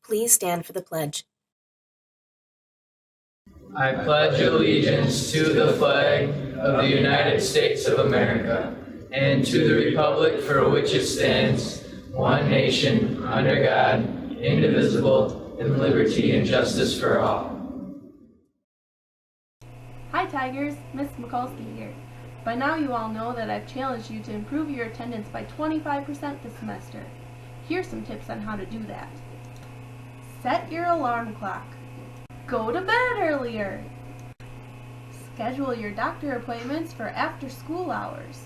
Please stand for the pledge. I pledge allegiance to the flag of the United States of America and to the republic for which it stands, one nation, under God, indivisible, with liberty and justice for all. Hi Tigers, Miss Mikulski here. By now you all know that I've challenged you to improve your attendance by 25% this semester. Here's some tips on how to do that. Set your alarm clock. Go to bed earlier. Schedule your doctor appointments for after school hours.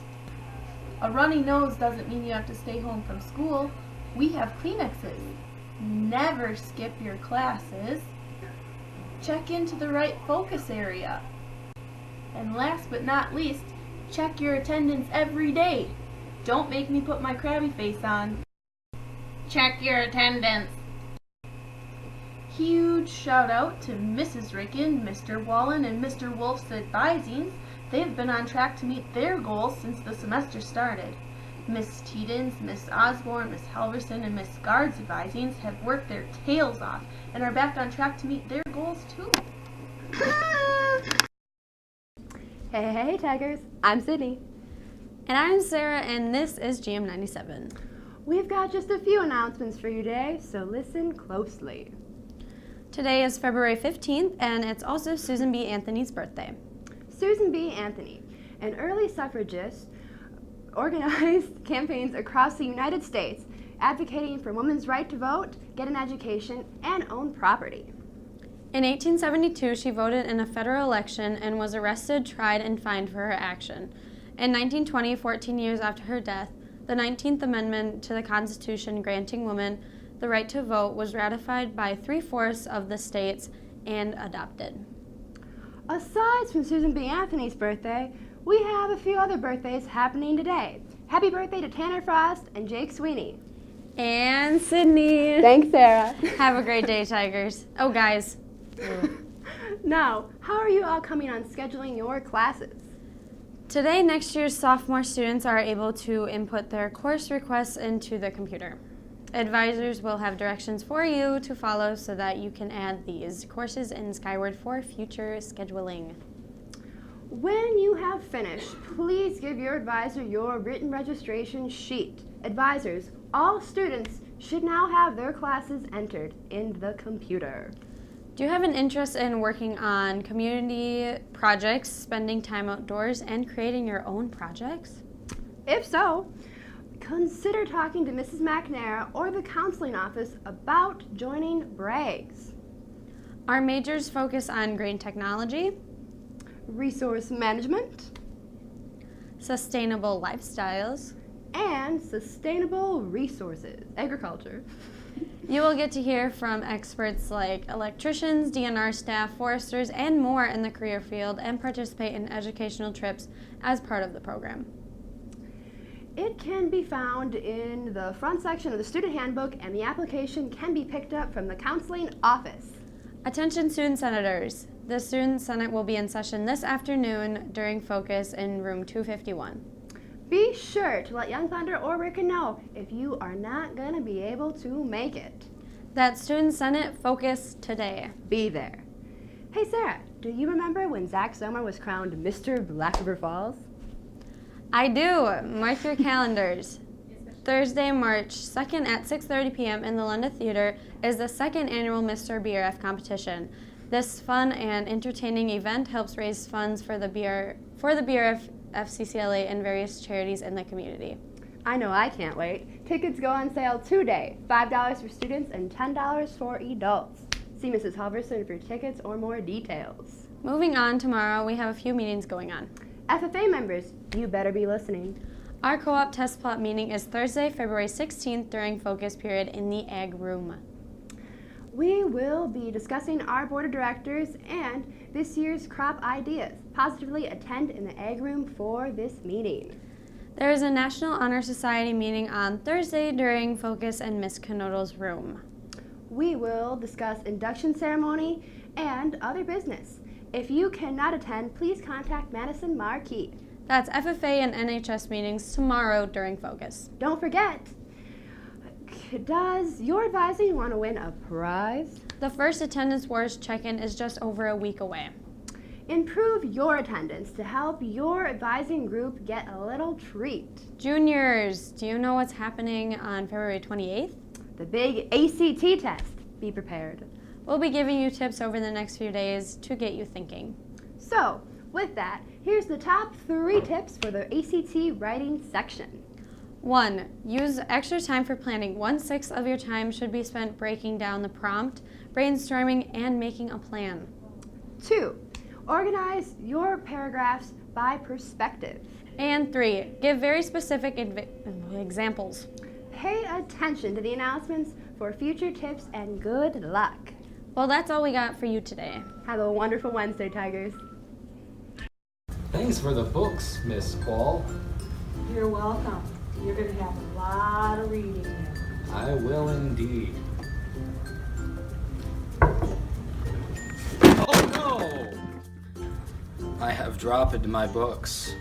A runny nose doesn't mean you have to stay home from school. We have Kleenexes. Never skip your classes. Check into the right focus area. And last but not least, check your attendance every day. Don't make me put my crabby face on. Check your attendance. Huge shout out to Mrs. Ricken, Mr. Wallen, and Mr. Wolf's advisings. They've been on track to meet their goals since the semester started. Miss Teedens, Miss Osborne, Miss Halverson, and Miss Guard's advisings have worked their tails off and are back on track to meet their goals too. Hey, Tigers. I'm Sydney. And I'm Sarah, and this is GM97. We've got just a few announcements for you today, so listen closely. Today is February 15th, and it's also Susan B. Anthony's birthday. Susan B. Anthony, an early suffragist, organized campaigns across the United States advocating for women's right to vote, get an education, and own property. In 1872, she voted in a federal election and was arrested, tried, and fined for her action. In 1920, 14 years after her death, the 19th Amendment to the Constitution granting women the right to vote was ratified by 3/4 of the states and adopted. Aside from Susan B. Anthony's birthday, we have a few other birthdays happening today. Happy birthday to Tanner Frost and Jake Sweeney. And Sydney. Thanks, Sarah. Have a great day, Tigers. Oh, guys. Now, how are you all coming on scheduling your classes? Today, next year's sophomore students are able to input their course requests into the computer. Advisors will have directions for you to follow so that you can add these courses in Skyward for future scheduling. When you have finished, please give your advisor your written registration sheet. Advisors, all students should now have their classes entered in the computer. Do you have an interest in working on community projects, spending time outdoors, and creating your own projects? If so, consider talking to Mrs. McNair or the counseling office about joining Braggs. Our majors focus on green technology, resource management, sustainable lifestyles, and sustainable resources, agriculture. You will get to hear from experts like electricians, DNR staff, foresters, and more in the career field and participate in educational trips as part of the program. It can be found in the front section of the student handbook, and the application can be picked up from the counseling office. Attention student senators. The Student Senate will be in session this afternoon during Focus in room 251. Be sure to let Young Thunder or Ricken know if you are not going to be able to make it. That Student Senate Focus today. Be there. Hey Sarah, do you remember when Zach Sommer was crowned Mr. Black River Falls? I do. Mark your calendars. Thursday, March 2nd at 6:30 p.m. in the Lunda Theater is the second annual Mr. BRF competition. This fun and entertaining event helps raise funds for the BRF FCCLA and various charities in the community. I know I can't wait. Tickets go on sale today. $5 for students and $10 for adults. See Mrs. Halverson for tickets or more details. Moving on, tomorrow we have a few meetings going on. FFA members, you better be listening. Our co-op test plot meeting is Thursday, February 16th during focus period in the Ag Room. We will be discussing our board of directors and this year's crop ideas. Positively attend in the Ag Room for this meeting. There is a National Honor Society meeting on Thursday during focus in Miss Canodal's room. We will discuss induction ceremony and other business. If you cannot attend, please contact Madison Markey. That's FFA and NHS meetings tomorrow during focus. Don't forget, Does your advising want to win a prize? The first Attendance Wars check-in is just over a week away. Improve your attendance to help your advising group get a little treat. Juniors, do you know what's happening on February 28th? The big ACT test. Be prepared. We'll be giving you tips over the next few days to get you thinking. So, with that, here's the top 3 tips for the ACT writing section. 1. Use extra time for planning. 1/6 of your time should be spent breaking down the prompt, brainstorming, and making a plan. 2. Organize your paragraphs by perspective. And 3. Give very specific examples. Pay attention to the announcements for future tips and good luck. Well, that's all we got for you today. Have a wonderful Wednesday, Tigers. Thanks for the books, Miss Quall. You're welcome. You're going to have a lot of reading here. I will indeed. Oh no! I have dropped my books.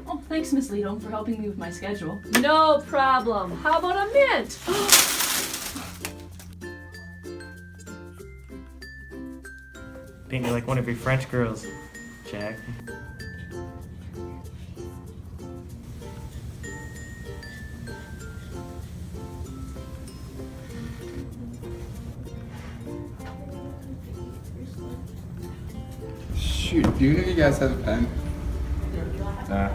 Oh, thanks, Miss Leto, for helping me with my schedule. No problem. How about a mint? Paint me like one of your French girls, Jack. Shoot, do you guys have a pen? Nah.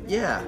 Yeah,